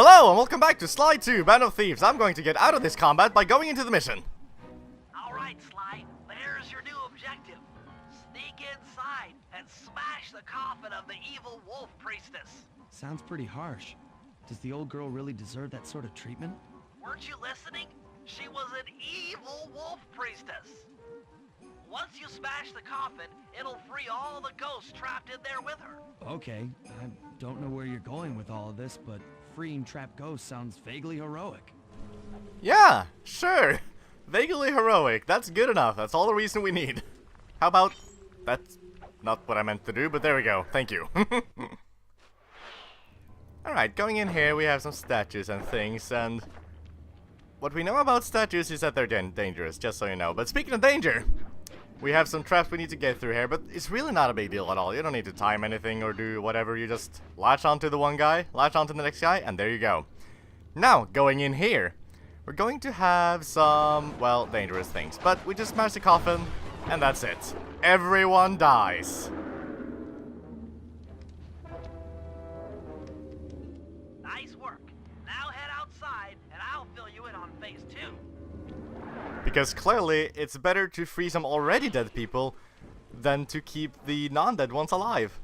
Hello and welcome back to Sly 2, Band of Thieves. I'm going to get out of this combat by going into the mission. Alright, Sly, there's your new objective. Sneak inside and smash the coffin of the evil wolf priestess. Sounds pretty harsh. Does the old girl really deserve that sort of treatment? Weren't you listening? She was an evil wolf priestess. Once you smash the coffin, it'll free all the ghosts trapped in there with her. Okay, I don't know where you're going with all of this, but freeing trapped ghosts sounds vaguely heroic. Yeah, sure. Vaguely heroic. That's good enough. That's all the reason we need. How about... That's not what I meant to do, but there we go. Thank you. Alright, going in here we have some statues and things, and... what we know about statues is that they're dangerous, just so you know. But speaking of danger... we have some traps we need to get through here, but it's really not a big deal at all. You don't need to time anything or do whatever. You just latch onto the one guy, latch onto the next guy, and there you go. Now, going in here, we're going to have some, well, dangerous things. But we just smash the coffin, and that's it. Everyone dies. Nice work. Now head outside, and I'll fill you in on phase 2. Because clearly, it's better to free some already dead people than to keep the non-dead ones alive.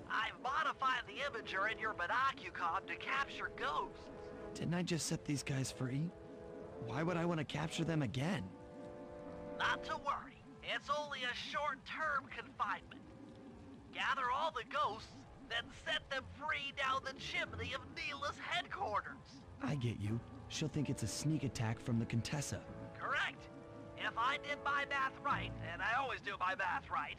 I've modified the imager in your binocucom to capture ghosts. Didn't I just set these guys free? Why would I want to capture them again? Not to worry. It's only a short-term confinement. Gather all the ghosts, then set them free down the chimney of Neela's headquarters. I get you. She'll think it's a sneak attack from the Contessa. Correct. If I did my math right, and I always do my math right,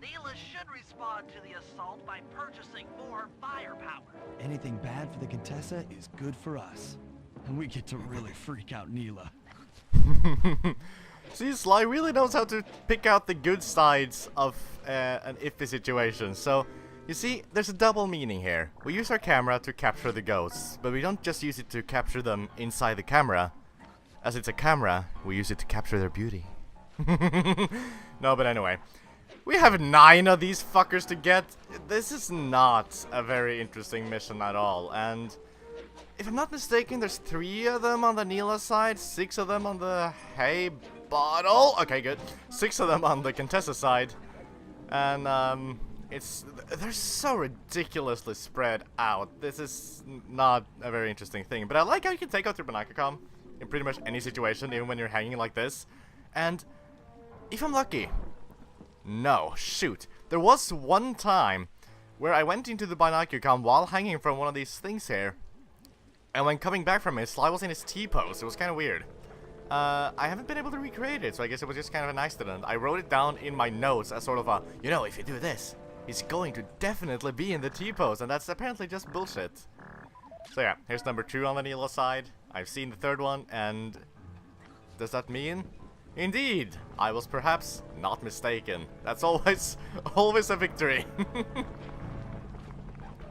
Neela should respond to the assault by purchasing more firepower. Anything bad for the Contessa is good for us. And we get to really freak out Neela. See, Sly really knows how to pick out the good sides of an iffy situation, so... you see, there's a double meaning here. We use our camera to capture the ghosts, but we don't just use it to capture them inside the camera. As it's a camera, we use it to capture their beauty. No, but anyway. We have 9 of these fuckers to get. This is not a very interesting mission at all, and... if I'm not mistaken, there's 3 of them on the Neela side, 6 of them on the hay bottle. Okay, good. 6 of them on the Contessa side. And, they're so ridiculously spread out. This is not a very interesting thing. But I like how you can take out your binocular in pretty much any situation, even when you're hanging like this. And if I'm lucky... no, shoot. There was one time where I went into the binocular while hanging from one of these things here. And when coming back from it, Sly was in his T-pose. It was kind of weird. I haven't been able to recreate it, so I guess it was just kind of an accident. I wrote it down in my notes as sort of a, you know, if you do this, he's going to definitely be in the T-pose, and that's apparently just bullshit. So yeah, here's number 2 on the Neela side. I've seen the 3rd one, and... does that mean? Indeed! I was perhaps not mistaken. That's always a victory.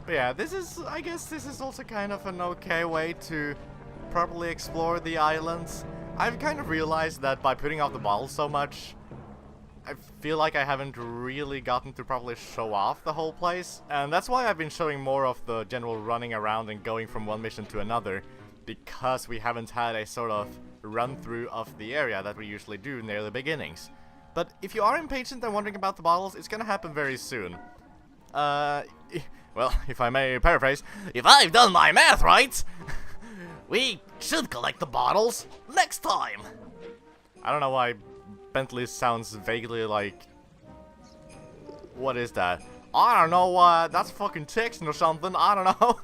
But yeah, this is... I guess this is also kind of an okay way to properly explore the islands. I've kind of realized that by putting out the bottle so much... I feel like I haven't really gotten to properly show off the whole place, and that's why I've been showing more of the general running around and going from one mission to another, because we haven't had a sort of run-through of the area that we usually do near the beginnings. But if you are impatient and wondering about the bottles, it's gonna happen very soon. Well, if I may paraphrase, if I've done my math right, we should collect the bottles next time! I don't know why Bentley sounds vaguely like... what is that? I don't know, that's fucking Texan or something, I don't know.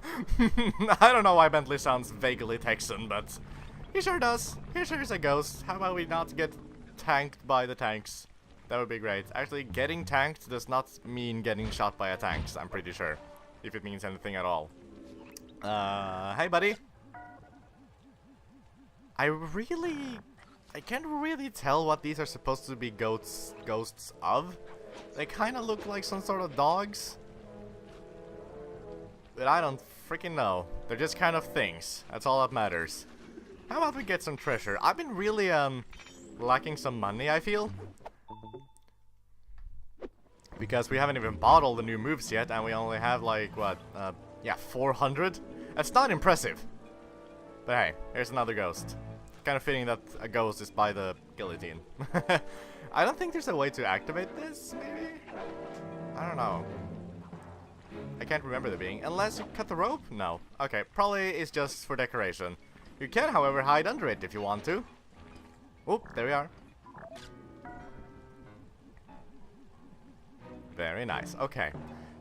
I don't know why Bentley sounds vaguely Texan, but he sure does. He sure is a ghost. How about we not get tanked by the tanks? That would be great. Actually, getting tanked does not mean getting shot by a tank, I'm pretty sure. If it means anything at all. Hey buddy. I can't really tell what these are supposed to be ghosts of. They kind of look like some sort of dogs. But I don't freaking know. They're just kind of things. That's all that matters. How about we get some treasure? I've been really, lacking some money, I feel. Because we haven't even bought all the new moves yet, and we only have like, what, yeah, 400? That's not impressive. But hey, here's another ghost. Kind of fitting that a ghost is by the guillotine. I don't think there's a way to activate this, maybe? I don't know. I can't remember there being. Unless you cut the rope? No. Okay, probably it's just for decoration. You can, however, hide under it if you want to. Oh, there we are. Very nice. Okay.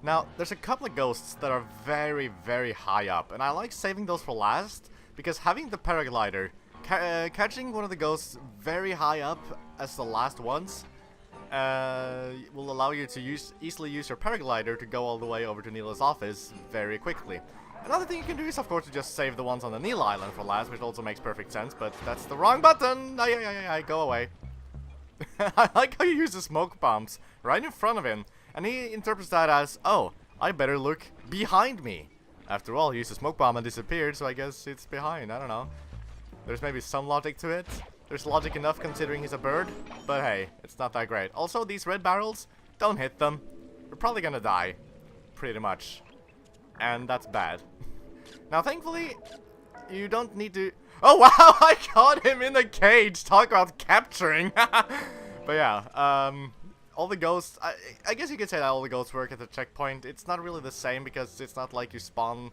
Now, there's a couple of ghosts that are very, very high up. And I like saving those for last. Because having the paraglider, catching one of the ghosts very high up as the last ones, will allow you to easily use your paraglider to go all the way over to Neela's office very quickly. Another thing you can do is, of course, to just save the ones on the Neela Island for last, which also makes perfect sense, but that's the wrong button! Go away. I like how you use the smoke bombs right in front of him, and he interprets that as, oh, I better look behind me. After all, he used a smoke bomb and disappeared, so I guess it's behind, I don't know. There's maybe some logic to it. There's logic enough considering he's a bird, but hey, it's not that great. Also, these red barrels, don't hit them. You're probably gonna die. Pretty much. And that's bad. Now, thankfully, you don't need to... Oh, wow, I caught him in the cage! Talk about capturing! But yeah, all the ghosts... I guess you could say that all the ghosts work at the checkpoint. It's not really the same because it's not like you spawn...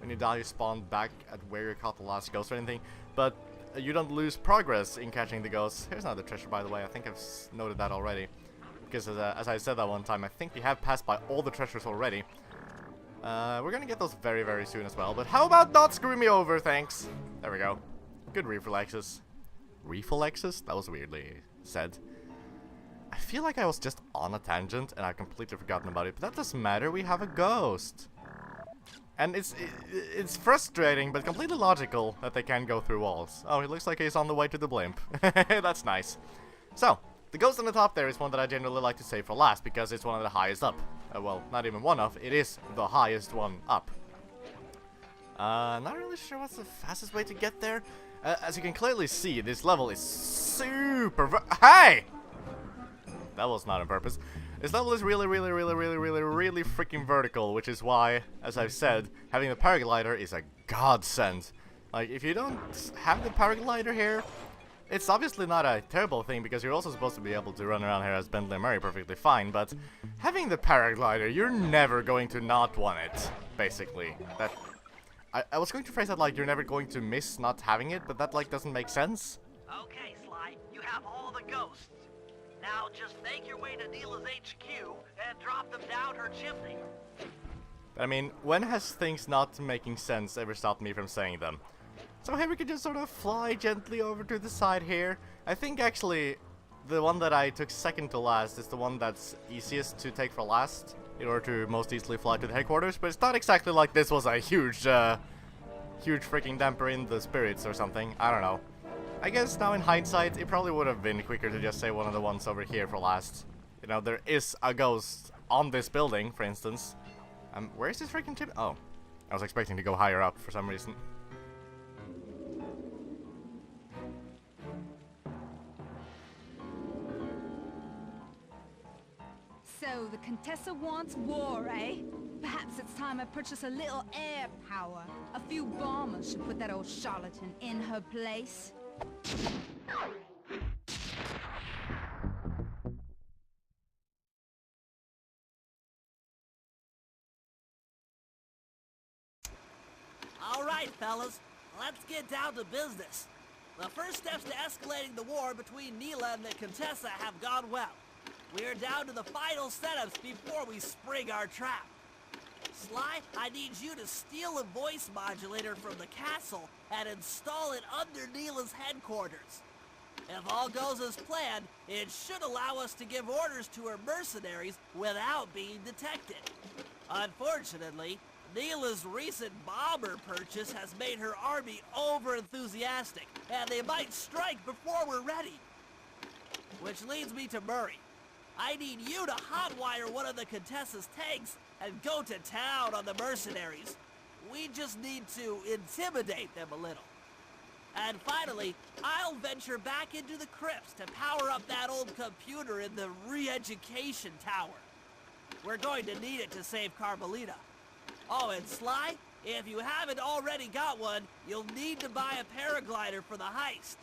When you die, you spawn back at where you caught the last ghost or anything. But you don't lose progress in catching the ghosts. Here's another treasure, by the way. I think I've noted that already. Because as I said that one time, I think we have passed by all the treasures already. We're gonna get those very, very soon as well. But how about not screwing me over, thanks? There we go. Good reflexes. Reflexes? That was weirdly said. I feel like I was just on a tangent and I've completely forgotten about it. But that doesn't matter, we have a ghost. And it's frustrating, but completely logical that they can go through walls. Oh, it looks like he's on the way to the blimp. That's nice. So, the ghost on the top there is one that I generally like to save for last, because it's one of the highest up. Well, not even one of, it is the highest one up. Not really sure what's the fastest way to get there. As you can clearly see, this level is super Hey! That was not on purpose. This level is really freaking vertical, which is why, as I've said, having the paraglider is a godsend. Like, if you don't have the paraglider here, it's obviously not a terrible thing, because you're also supposed to be able to run around here as Bentley Murray perfectly fine, but having the paraglider, you're never going to not want it, basically. That I was going to phrase that like you're never going to miss not having it, but that like doesn't make sense. Okay, Sly, you have all the ghosts. Now just make your way to Neela's HQ and drop them down her chimney. I mean, when has things not making sense ever stopped me from saying them? So here we can just sort of fly gently over to the side here. I think actually the one that I took second to last is the one that's easiest to take for last in order to most easily fly to the headquarters, but it's not exactly like this was a huge freaking damper in the spirits or something. I don't know. I guess now in hindsight, it probably would have been quicker to just say one of the ones over here for last. You know, there is a ghost on this building, for instance. Where's this freaking chip? Oh, I was expecting to go higher up for some reason. So the Contessa wants war, eh? Perhaps it's time I purchase a little air power. A few bombers should put that old charlatan in her place. All right, fellas, let's get down to business. The first steps to escalating the war between Neela and the Contessa have gone well. We're down to the final setups before we spring our trap. Sly, I need you to steal a voice modulator from the castle and install it under Neela's headquarters. If all goes as planned, it should allow us to give orders to her mercenaries without being detected. Unfortunately, Neela's recent bomber purchase has made her army over-enthusiastic, and they might strike before we're ready. Which leads me to Murray. I need you to hotwire one of the Contessa's tanks and go to town on the mercenaries. We just need to intimidate them a little. And finally, I'll venture back into the crypts to power up that old computer in the re-education tower. We're going to need it to save Carmelita. Oh, and Sly, if you haven't already got one, you'll need to buy a paraglider for the heist.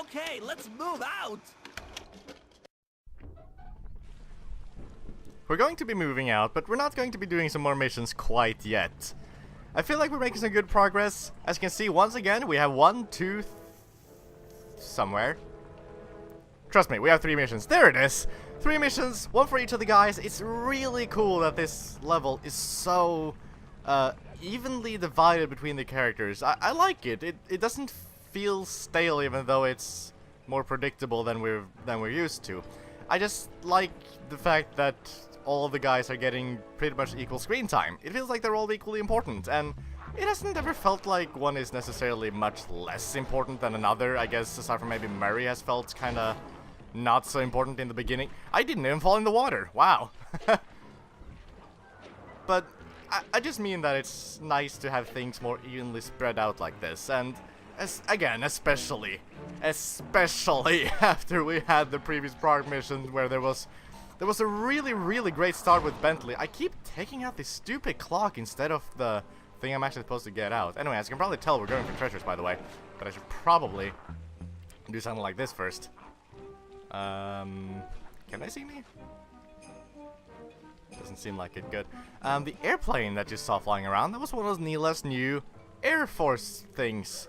Okay, let's move out! We're going to be moving out, but we're not going to be doing some more missions quite yet. I feel like we're making some good progress. As you can see, once again, we have somewhere. Trust me, we have 3 missions. There it is! 3 missions, 1 for each of the guys. It's really cool that this level is so evenly divided between the characters. I like it. It doesn't feel stale, even though it's more predictable than we're used to. I just like the fact that all of the guys are getting pretty much equal screen time. It feels like they're all equally important, and it hasn't ever felt like one is necessarily much less important than another. I guess aside from maybe Mary has felt kinda not so important in the beginning. I didn't even fall in the water. Wow. But I just mean that it's nice to have things more evenly spread out like this, and especially after we had the previous Prague mission where there was a really great start with Bentley. I keep taking out this stupid clock instead of the thing I'm actually supposed to get out. Anyway, as you can probably tell, we're going for treasures, by the way, but I should probably do something like this first. Can they see me? Doesn't seem like it. Good. The airplane that you saw flying around, that was one of Neela's new Air Force things.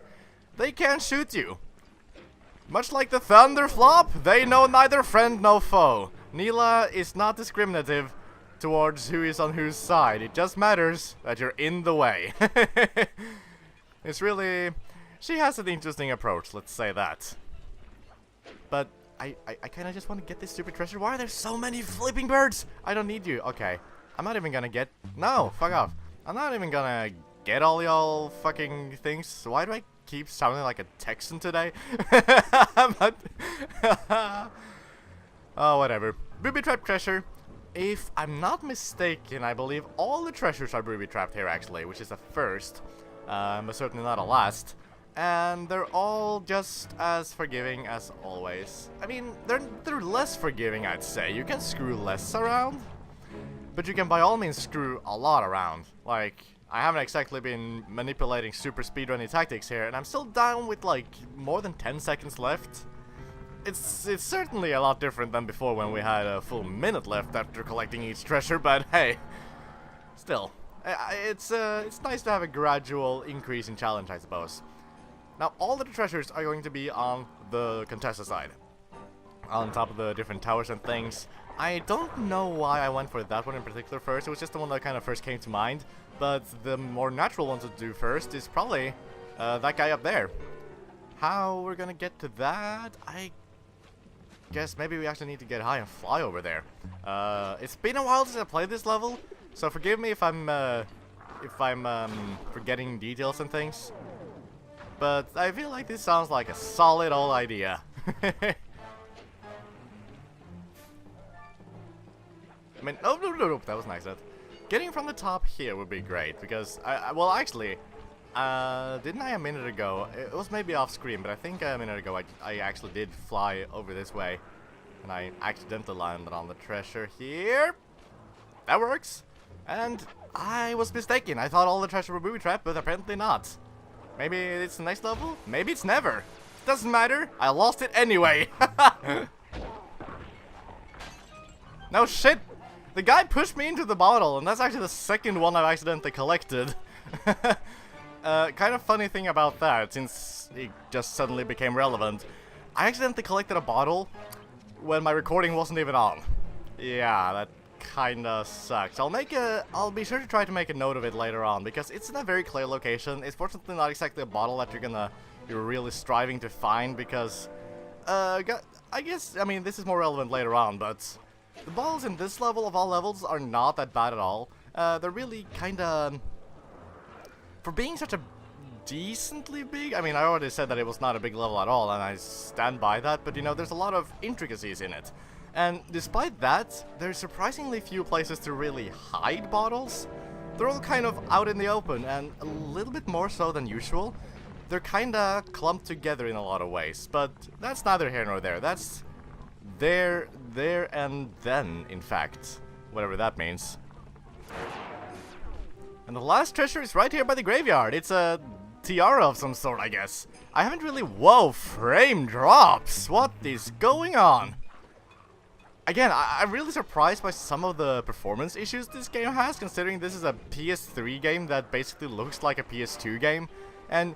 They can't shoot you. Much like the Thunderflop, they know neither friend nor foe. Neela is not discriminative towards who is on whose side. It just matters that you're in the way. It's really... She has an interesting approach, let's say that. But I kind of just want to get this stupid treasure. Why are there so many flipping birds? I don't need you. Okay. I'm not even gonna get... No, fuck off. I'm not even gonna get all y'all fucking things. Why do I keep sounding like a Texan today? But oh, whatever. Booby trap treasure. If I'm not mistaken, I believe all the treasures are booby trapped here, actually, which is a first, but certainly not a last. And they're all just as forgiving as always. I mean, they're less forgiving, I'd say. You can screw less around, but you can by all means screw a lot around. Like, I haven't exactly been manipulating super speedrunning tactics here, and I'm still down with like more than 10 seconds left. It's certainly a lot different than before when we had a full minute left after collecting each treasure, but hey, still, it's nice to have a gradual increase in challenge, I suppose. Now, all the treasures are going to be on the Contessa side, on top of the different towers and things. I don't know why I went for that one in particular first. It was just the one that kind of first came to mind, but the more natural one to do first is probably that guy up there. How we're gonna get to that, I guess maybe we actually need to get high and fly over there. It's been a while since I played this level, so forgive me if I'm forgetting details and things. But I feel like this sounds like a solid old idea. I mean, oh no, that was nice. Getting from the top here would be great because well, actually, didn't I a minute ago? It was maybe off screen, but I think a minute ago I actually did fly over this way, and I accidentally landed on the treasure here. That works. And I was mistaken. I thought all the treasure were booby trapped, but apparently not. Maybe it's the next level. Maybe it's never. Doesn't matter. I lost it anyway. No shit. The guy pushed me into the bottle, and that's actually the second one I've accidentally collected. Kind of funny thing about that, since it just suddenly became relevant. I accidentally collected a bottle when my recording wasn't even on. Yeah, that kinda sucks. I'll be sure to try to make a note of it later on, because it's in a very clear location. It's fortunately not exactly a bottle that you're really striving to find, because, I mean, this is more relevant later on, but the bottles in this level of all levels are not that bad at all. They're really kinda... For being such a decently big... I mean, I already said that it was not a big level at all, and I stand by that, but, you know, there's a lot of intricacies in it. And despite that, there's surprisingly few places to really hide bottles. They're all kind of out in the open, and a little bit more so than usual. They're kinda clumped together in a lot of ways, but that's neither here nor there. That's there, and then, in fact. Whatever that means. And the last treasure is right here by the graveyard. It's a tiara of some sort, I guess. I haven't really... Whoa, frame drops! What is going on? Again, I'm really surprised by some of the performance issues this game has, considering this is a PS3 game that basically looks like a PS2 game. And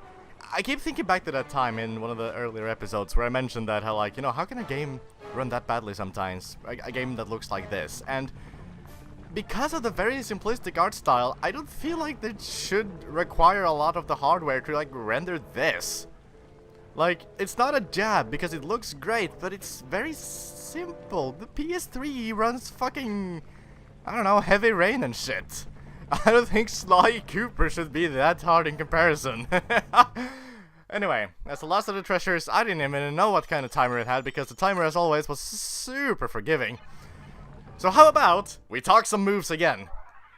I keep thinking back to that time in one of the earlier episodes where I mentioned that how, like, you know, how can a game run that badly sometimes? A game that looks like this. And because of the very simplistic art style, I don't feel like it should require a lot of the hardware to, like, render this. Like, it's not a jab because it looks great, but it's very simple. The PS3 runs fucking, I don't know, Heavy Rain and shit. I don't think Sly Cooper should be that hard in comparison. Anyway, as the last of the treasures, I didn't even know what kind of timer it had because the timer, as always, was super forgiving. So how about we talk some moves again?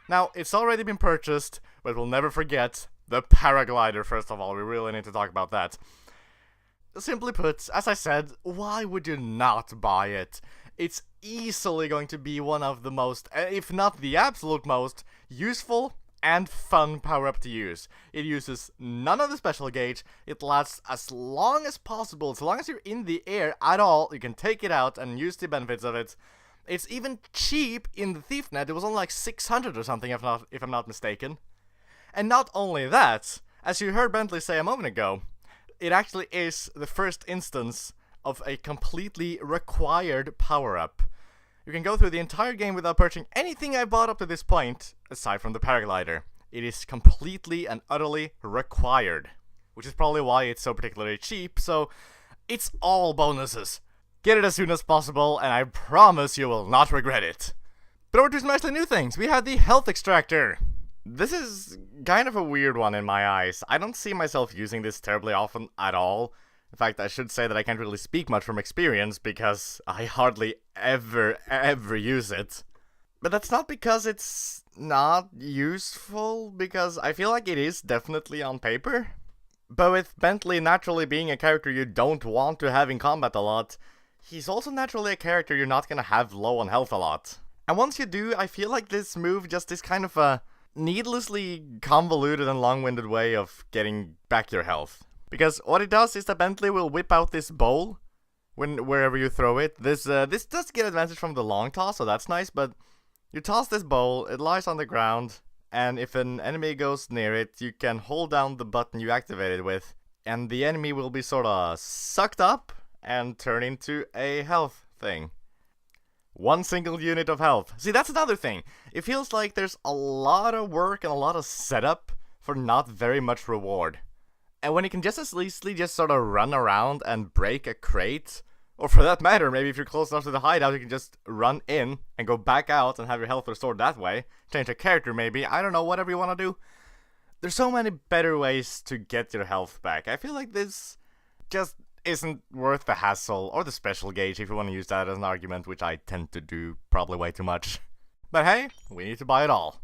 Now, it's already been purchased, but we'll never forget the paraglider, first of all. We really need to talk about that. Simply put, as I said, why would you not buy it? It's easily going to be one of the most, if not the absolute most, useful and fun power-up to use. It uses none of the special gauge, it lasts as long as possible. As long as you're in the air at all, you can take it out and use the benefits of it. It's even cheap in the Thief Net. It was only like 600 or something, if I'm not mistaken. And not only that, as you heard Bentley say a moment ago, it actually is the first instance of a completely required power-up. You can go through the entire game without purchasing anything I bought up to this point, aside from the paraglider. It is completely and utterly required, which is probably why it's so particularly cheap, so it's all bonuses. Get it as soon as possible, and I promise you will not regret it. But over to some actually new things. We have the health extractor. This is kind of a weird one in my eyes. I don't see myself using this terribly often at all. In fact, I should say that I can't really speak much from experience because I hardly ever use it. But that's not because it's not useful, because I feel like it is definitely on paper. But with Bentley naturally being a character you don't want to have in combat a lot, he's also naturally a character you're not gonna have low on health a lot. And once you do, I feel like this move just is kind of a needlessly convoluted and long-winded way of getting back your health. Because what it does is that Bentley will whip out this bowl wherever you throw it. This does get advantage from the long toss, so that's nice, but you toss this bowl, it lies on the ground, and if an enemy goes near it, you can hold down the button you activated with, and the enemy will be sorta sucked up and turn into a health thing. One single unit of health. See, that's another thing. It feels like there's a lot of work and a lot of setup for not very much reward. And when you can just as easily just sort of run around and break a crate, or for that matter, maybe if you're close enough to the hideout, you can just run in and go back out and have your health restored that way. Change a character maybe, I don't know, whatever you want to do. There's so many better ways to get your health back. I feel like this just isn't worth the hassle, or the special gauge if you want to use that as an argument, which I tend to do probably way too much. But hey, we need to buy it all.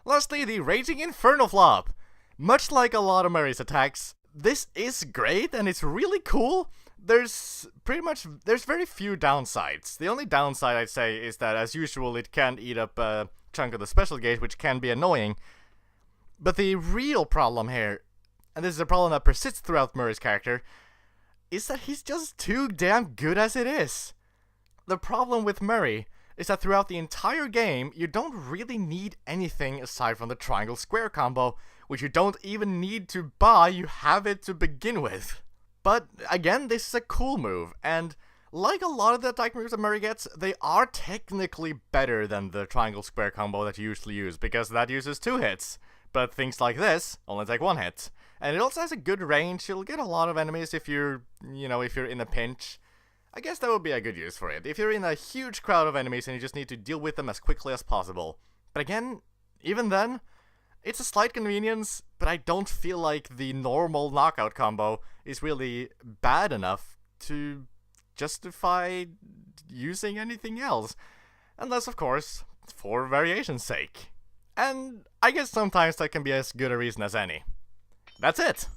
Lastly, the Raging Inferno Flop. Much like a lot of Murray's attacks, this is great and it's really cool. There's very few downsides. The only downside I'd say is that, as usual, it can eat up a chunk of the special gauge, which can be annoying. But the real problem here, and this is a problem that persists throughout Murray's character, is that he's just too damn good as it is. The problem with Murray is that throughout the entire game, you don't really need anything aside from the triangle square combo, which you don't even need to buy, you have it to begin with. But again, this is a cool move, and like a lot of the attack moves that Murray gets, they are technically better than the triangle square combo that you usually use, because that uses 2 hits. But things like this only take 1 hit. And it also has a good range. You'll get a lot of enemies if you're in a pinch. I guess that would be a good use for it. If you're in a huge crowd of enemies and you just need to deal with them as quickly as possible. But again, even then, it's a slight convenience, but I don't feel like the normal knockout combo is really bad enough to justify using anything else. Unless, of course, for variation's sake. And I guess sometimes that can be as good a reason as any. That's it.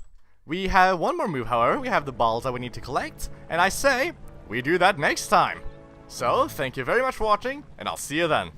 We have one more move, however. We have the balls that we need to collect, and I say we do that next time. So, thank you very much for watching, and I'll see you then.